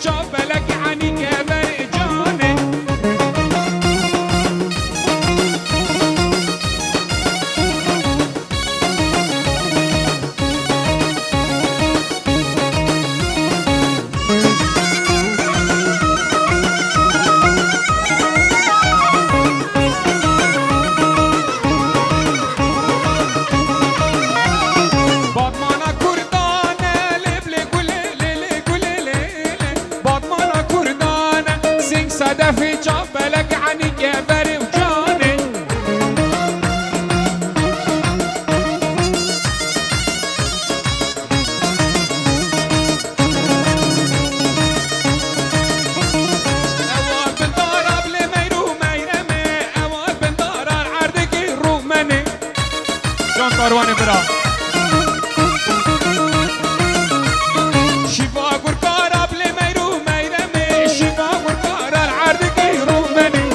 چاپلک عنی کبر جانه صدفي جابلك عني كبر وجاني أول بندار قبل ما يروح ما يرمي أول بندار العردك يروح مني جون كارواني برا شفا قرقار قبل ما يروح ما يرمي شفا قرقار العردك يروح مني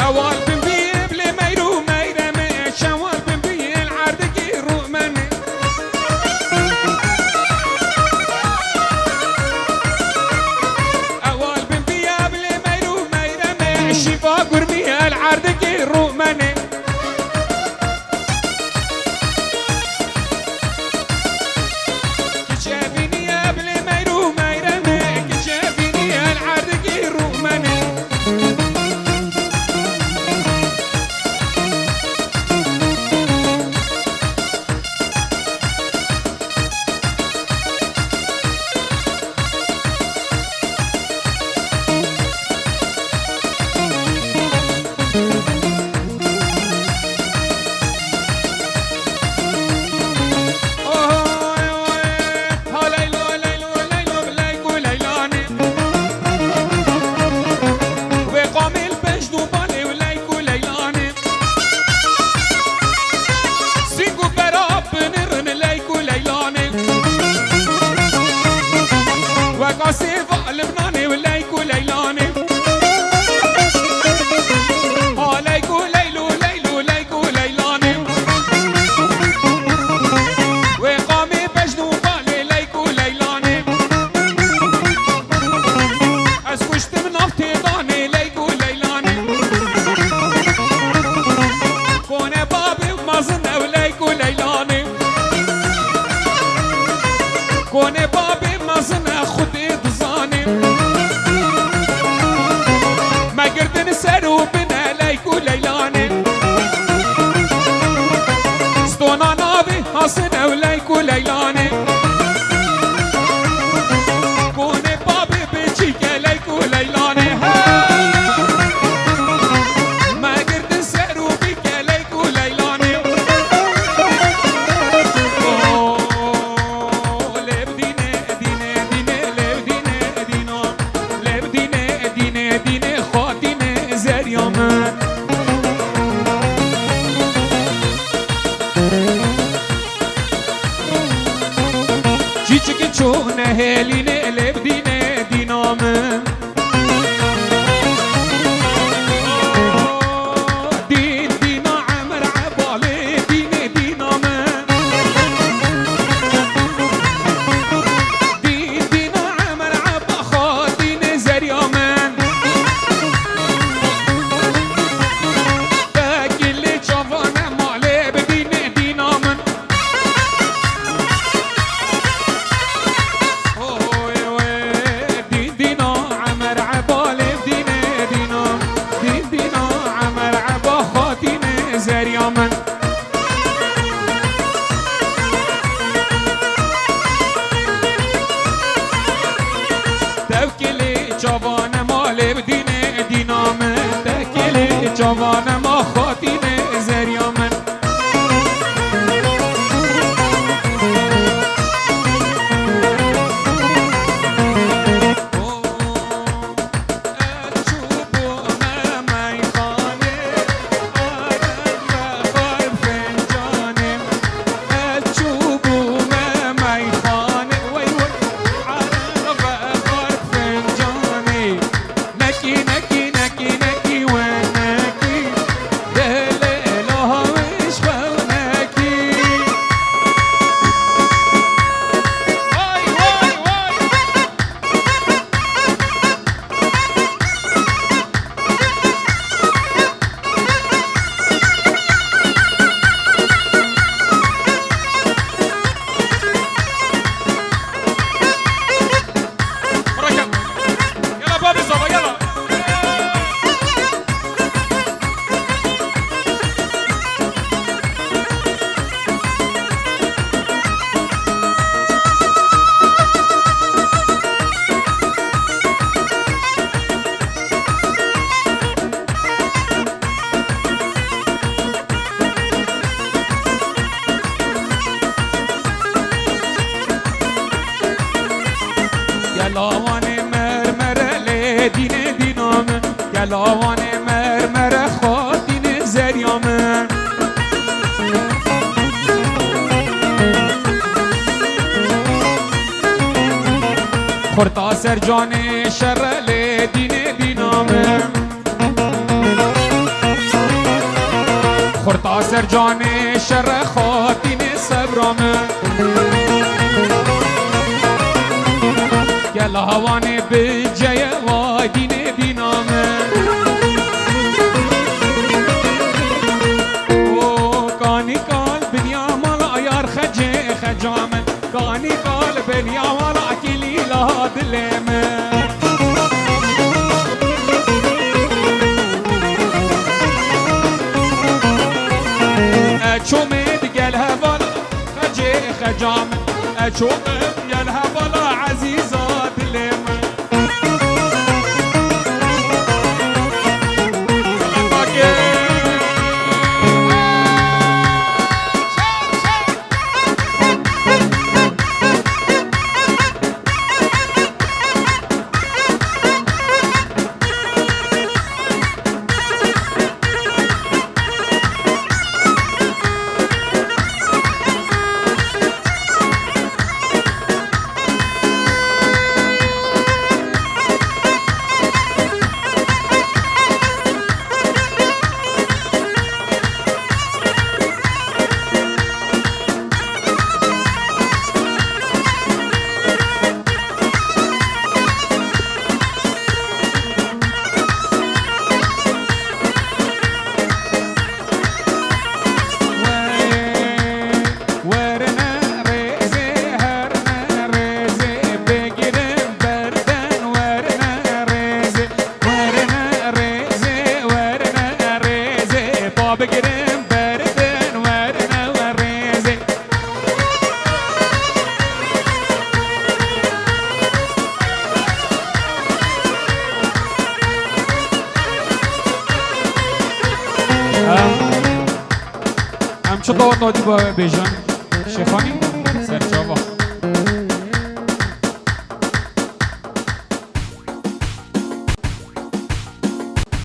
أول بنبي قبل ما يروح ما يرمي شوال بنبي العردك يروح مني أول بنبي قبل ما يروح ما يرمي شفا قربي العردك يروح مني سيفا لبناني وليكو ليلاني ليكو ليلو ليلو ليكو ليلاني وقامي بجنو بالي ليكو ليلاني اسكشت من افتي ضاني ليكو ليلاني كوني بابي ومازنة وليكو ليلاني كوني بابي مازنة خدي ما قردن سرو بنا ليكو ليلاني ستونا نابي حسنة وليكو ليلاني كوني بابي بيجيك ليكو ليلاني ما قردن سرو بيك ليكو ليلاني چیچکی چونه هلینه لب دینه دینامه دین دینا عمر عباله دینه دینامه دین دینا عمر عبا خواه دینه زریامه تاکیلی چوانه ماله بدینه دینامه زريامن توكلي جوان مال بدينه دينامن توكلي جوان ما خاطينه زريامن گلاوان مرمر خاطین زریامه خورتا سرجان شرل دین دینامه خورتا سرجان شر خاطین صبرامه گلاوان بجای وادین دینامه او کانی کال بنیا مال آیار خجامه کانی کال بنیا مال اکیلی لا دلمه اچومد گلها بالا خجامه اچومد گلها بالا عزیزا دلمه چطور دادی با بیژن شیخانی سرچاوا